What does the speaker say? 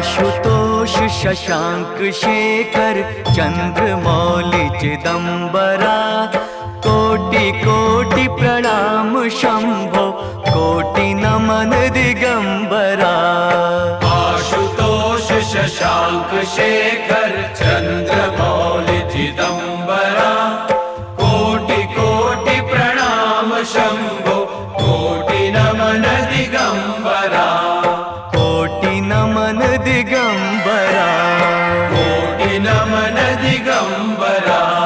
आशुतोष शशांक शेखर चंद्रमौलि चिदंबरा कोटि कोटि प्रणाम शंभो कोटि नमन दिगंबरा। आशुतोष शशांक शेखर चंद्रमौलि चिदंबरा कोटि कोटि प्रणाम शंभो कोटि नमन दिगंबरा। कोटि नमन दिगंबरा। कोटि नमन दिगंबरा।